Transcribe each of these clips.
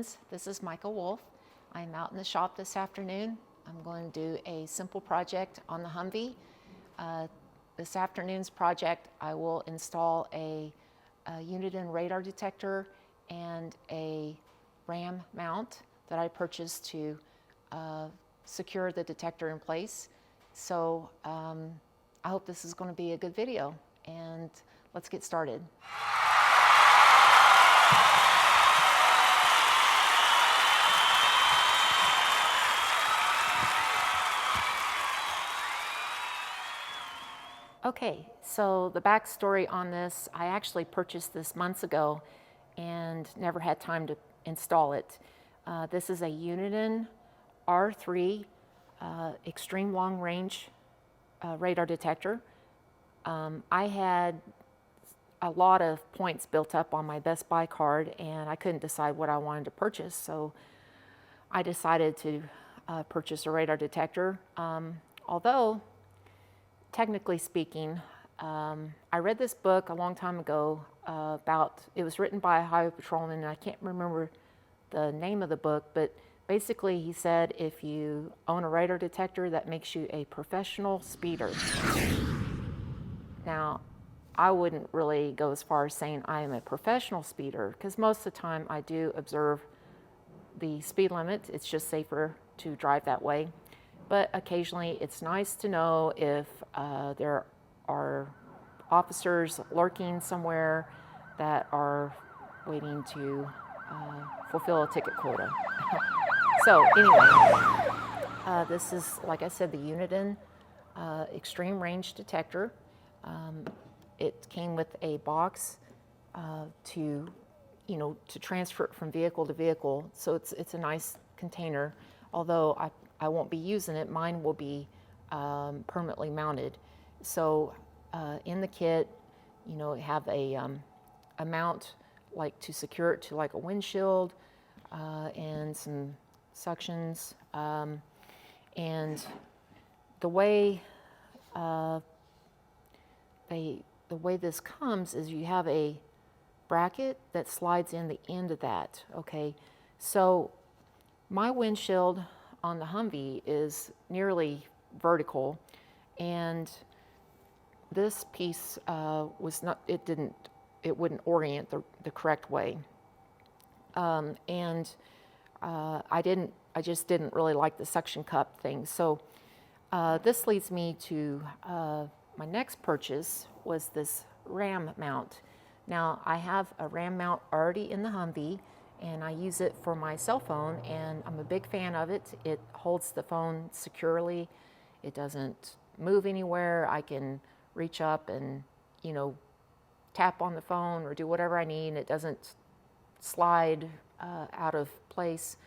friends, this is Micah Wolfe. I'm out in the shop this afternoon. I'm going to do a simple project on the Humvee. This afternoon's project, I will install a Uniden radar detector and a RAM mount that I purchased to secure the detector in place. So I hope this is going to be a good video, and let's get started. Okay, so the backstory on this, I actually purchased this months ago and never had time to install it. This is a Uniden R3 extreme long range radar detector. I had a lot of points built up on my Best Buy card and I couldn't decide what I wanted to purchase, so I decided to purchase a radar detector. Although technically speaking, I read this book a long time ago it was written by a highway patrolman, and I can't remember the name of the book, but basically he said if you own a radar detector, that makes you a professional speeder. Now, I wouldn't really go as far as saying I am a professional speeder, because most of the time I do observe the speed limit. It's just safer to drive that way. But occasionally it's nice to know if there are officers lurking somewhere that are waiting to fulfill a ticket quota. So anyway, this is, like I said, the Uniden extreme range detector. It came with a box to transfer it from vehicle to vehicle. So it's a nice container, although I won't be using it. Mine will be permanently mounted. So in the kit, have a mount like to secure it to like a windshield and some suctions. And the way this comes is you have a bracket that slides in the end of that. Okay, so my windshield on the Humvee is nearly vertical, and this piece it wouldn't orient the correct way, and I just didn't really like the suction cup thing. So this leads me to my next purchase was this RAM mount. Now I have a RAM mount already in the Humvee, and I use it for my cell phone, and I'm a big fan of it. It holds the phone securely. It doesn't move anywhere. I can reach up and, tap on the phone or do whatever I need. It doesn't slide out of place.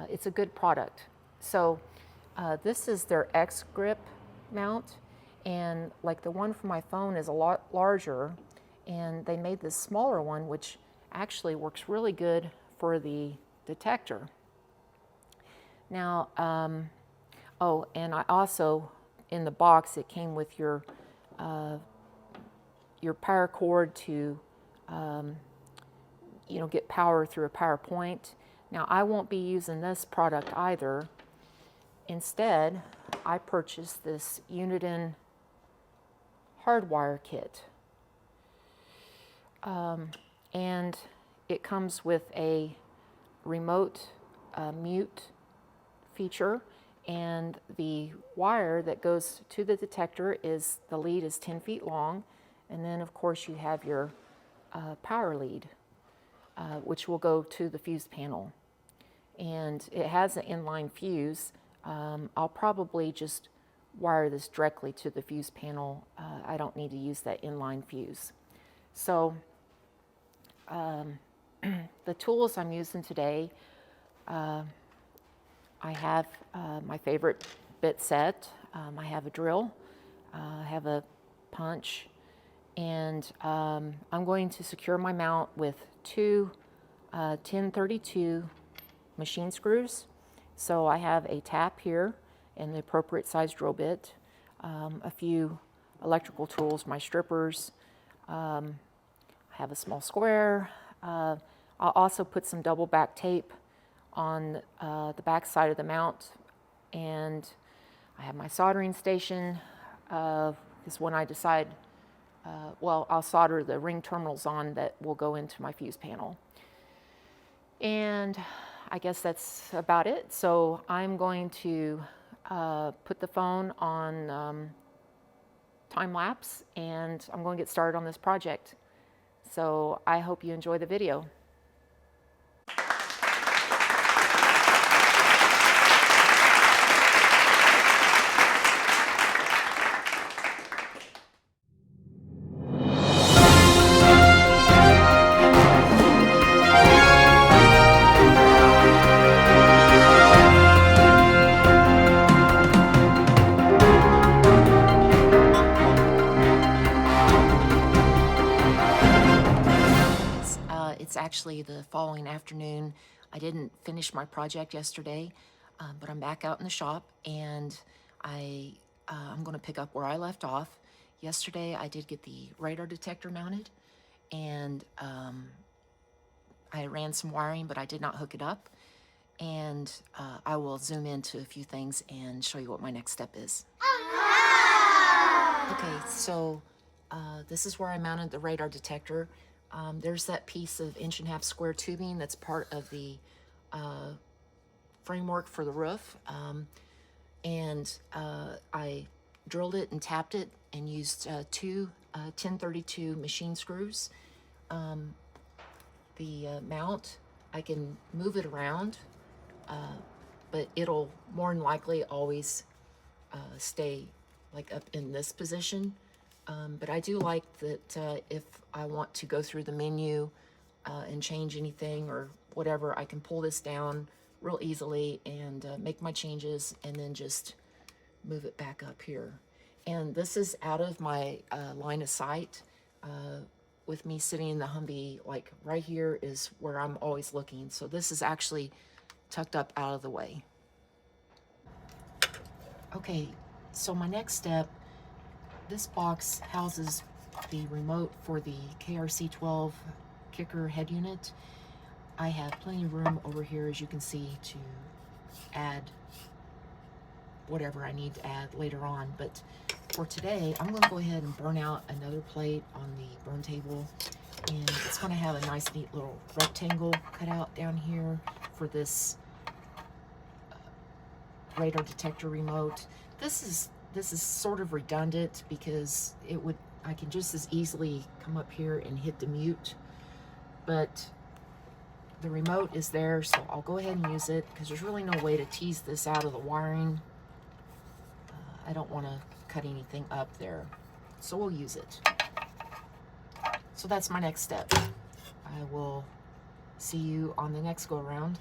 It's a good product. So this is their X grip mount, and like the one for my phone is a lot larger, and they made this smaller one, which actually works really good for the detector. Now, oh, and I also, in the box, it came with your power cord to, get power through a power point. Now, I won't be using this product either. Instead, I purchased this Uniden hardwire kit. And it comes with a remote mute feature, and the wire that goes to the detector the lead is 10 feet long, and then of course you have your power lead, which will go to the fuse panel, and it has an inline fuse. I'll probably just wire this directly to the fuse panel. I don't need to use that inline fuse. So the tools I'm using today, I have my favorite bit set. I have a drill, I have a punch, and I'm going to secure my mount with two 1032 machine screws. So I have a tap here and the appropriate size drill bit, a few electrical tools, my strippers. I have a small square. I'll also put some double back tape on the back side of the mount, and I have my soldering station. Is when I decide, well, I'll solder the ring terminals on that will go into my fuse panel. And I guess that's about it. So I'm going to put the phone on time lapse, and I'm going to get started on this project. So I hope you enjoy the video. It's actually the following afternoon. I didn't finish my project yesterday, but I'm back out in the shop, and I'm going to pick up where I left off. Yesterday, I did get the radar detector mounted, and I ran some wiring, but I did not hook it up. And I will zoom into a few things and show you what my next step is. Okay, so this is where I mounted the radar detector. There's that piece of 1.5 inch square tubing that's part of the framework for the roof. I drilled it and tapped it and used two 1032 machine screws. The mount, I can move it around, but it'll more than likely always stay like up in this position. But I do like that if I want to go through the menu and change anything or whatever, I can pull this down real easily and make my changes and then just move it back up here. And this is out of my line of sight. With me sitting in the Humvee, like right here is where I'm always looking. So this is actually tucked up out of the way. Okay, so my next step, this box houses the remote for the KRC-12 kicker head unit. I have plenty of room over here, as you can see, to add whatever I need to add later on. But for today, I'm going to go ahead and burn out another plate on the burn table. And it's going to have a nice, neat little rectangle cut out down here for this radar detector remote. This is sort of redundant because I can just as easily come up here and hit the mute, but the remote is there, so I'll go ahead and use it because there's really no way to tease this out of the wiring. I don't want to cut anything up there, so we'll use it. So that's my next step. I will see you on the next go around.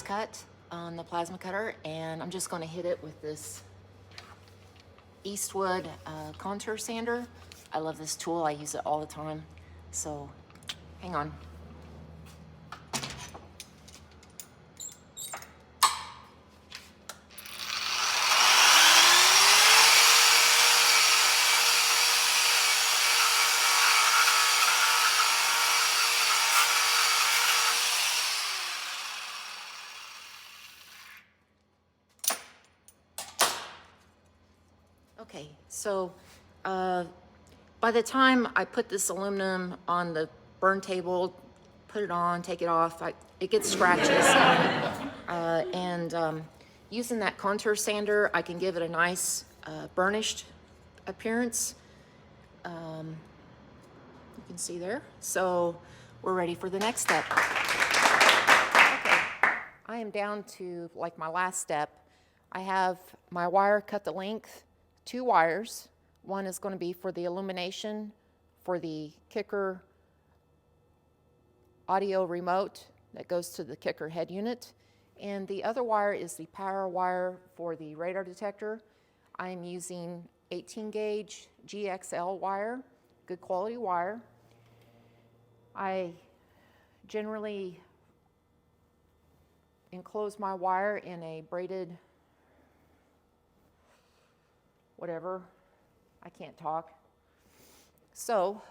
Cut on the plasma cutter, and I'm just going to hit it with this Eastwood contour sander. I love this tool. I use it all the time. So hang on. Okay, so By the time I put this aluminum on the burn table, put it on, take it off, it gets scratches. Using that contour sander, I can give it a nice burnished appearance. You can see there. So we're ready for the next step. Okay, I am down to like my last step. I have my wire cut the length, 2 wires. One is going to be for the illumination for the kicker audio remote that goes to the kicker head unit. And the other wire is the power wire for the radar detector. I am using 18 gauge GXL wire, good quality wire. I generally enclose my wire in a braided, whatever, I can't talk. So,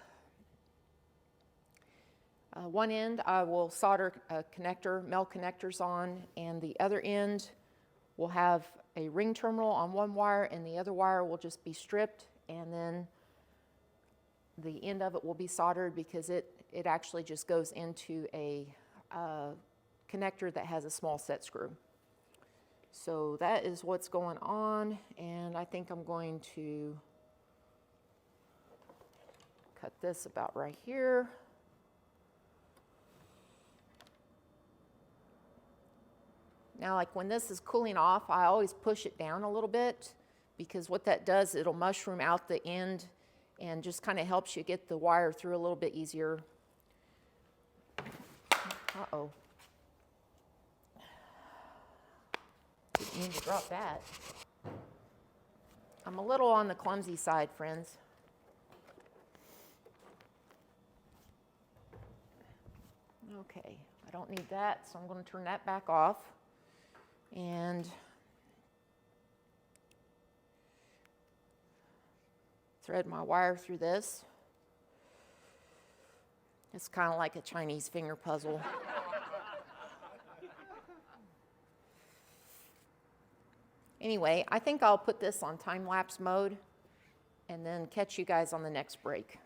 one end I will solder a connector, male connectors on, and the other end will have a ring terminal on one wire, and the other wire will just be stripped, and then the end of it will be soldered because it actually just goes into a connector that has a small set screw. So that is what's going on, and I think I'm going to cut this about right here. Now, like when this is cooling off, I always push it down a little bit because what that does, it'll mushroom out the end and just kind of helps you get the wire through a little bit easier. Uh-oh. Didn't mean to drop that. I'm a little on the clumsy side, friends. Okay, I don't need that, so I'm going to turn that back off. And thread my wire through this. It's kind of like a Chinese finger puzzle. Anyway, I think I'll put this on time-lapse mode and then catch you guys on the next break.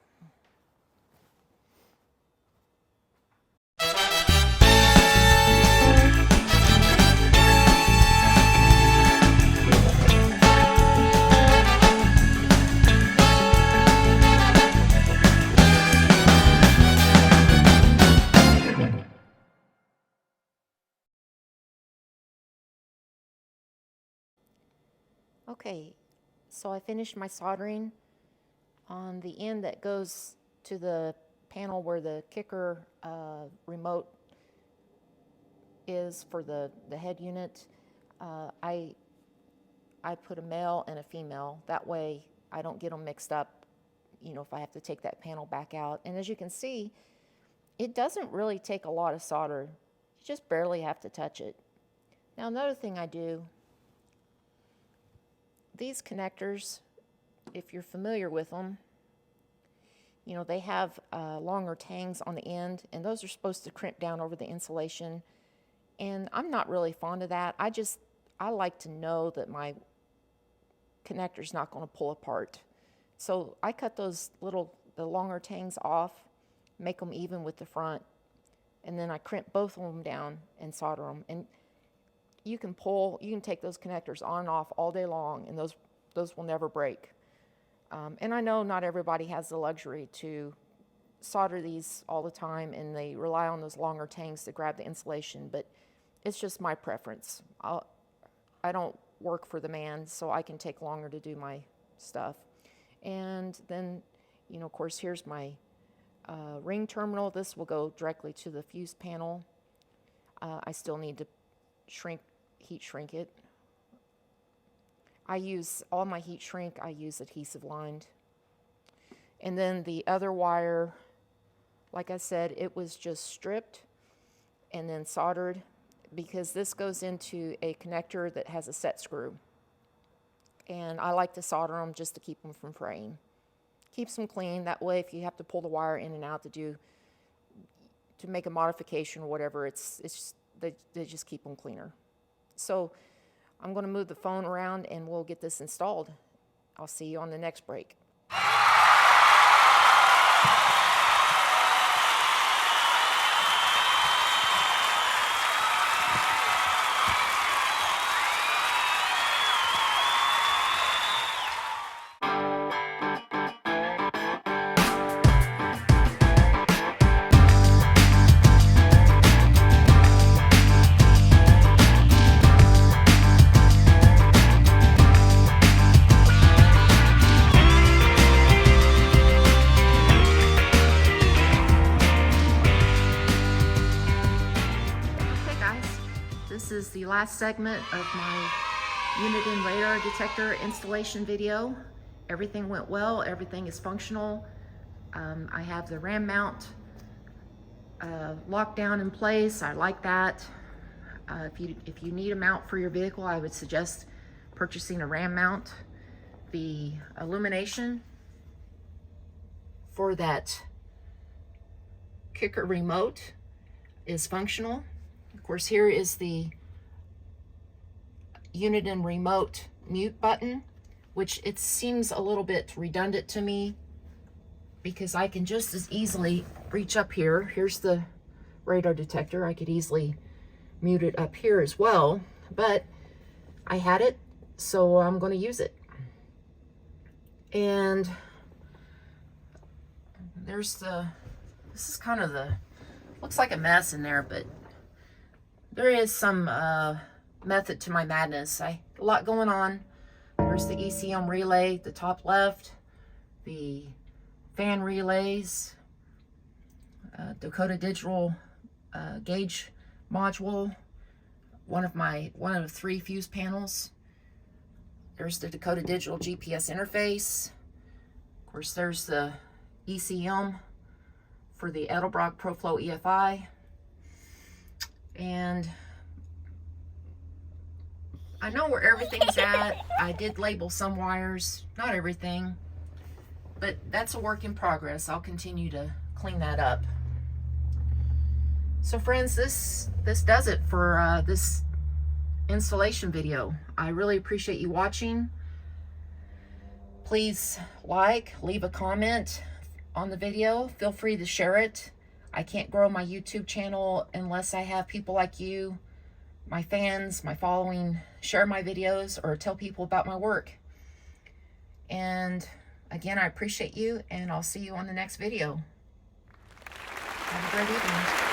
Okay, so I finished my soldering on the end that goes to the panel where the kicker remote is for the head unit. I put a male and a female. That way I don't get them mixed up, you know, if I have to take that panel back out. And as you can see, it doesn't really take a lot of solder. You just barely have to touch it. Now another thing I do, these connectors, if you're familiar with them, you know, they have longer tangs on the end, and those are supposed to crimp down over the insulation. And I'm not really fond of that. I like to know that my connector's not going to pull apart. So I cut the longer tangs off, make them even with the front, and then I crimp both of them down and solder them. And you can take those connectors on and off all day long, and those will never break. And I know not everybody has the luxury to solder these all the time, and they rely on those longer tangs to grab the insulation, but it's just my preference. I don't work for the man, so I can take longer to do my stuff. And then, you know, of course, here's my ring terminal. This will go directly to the fuse panel. I still need to heat shrink it. I use all my heat shrink, I use adhesive lined. And then the other wire, like I said, it was just stripped and then soldered because this goes into a connector that has a set screw. And I like to solder them just to keep them from fraying. Keeps them clean, that way if you have to pull the wire in and out to make a modification or whatever, they just keep them cleaner. So I'm going to move the phone around and we'll get this installed. I'll see you on the next break. last segment of my Uniden radar detector installation video. Everything went well, everything is functional. I have the ram mount locked down in place. I like that. If you need a mount for your vehicle, I would suggest purchasing a ram mount. The illumination for that kicker remote is functional. Of course, here is the Uniden remote mute button, which it seems a little bit redundant to me because I can just as easily reach up here. Here's the radar detector. I could easily mute it up here as well, but I had it, so I'm going to use it. And there's this is kind of looks like a mess in there, but there is some method to my madness. A lot going on. There's the ECM relay, the top left, the fan relays, Dakota digital gauge module, one of 3 fuse panels. There's the Dakota digital GPS interface. Of course, there's the ECM for the Edelbrock ProFlow EFI. And I know where everything's at. I did label some wires, not everything, but that's a work in progress. I'll continue to clean that up. So friends, this does it for this installation video. I really appreciate you watching. Please leave a comment on the video. Feel free to share it. I can't grow my YouTube channel unless I have people like you, my fans, my following, share my videos or tell people about my work. And again, I appreciate you, and I'll see you on the next video. Have a great evening.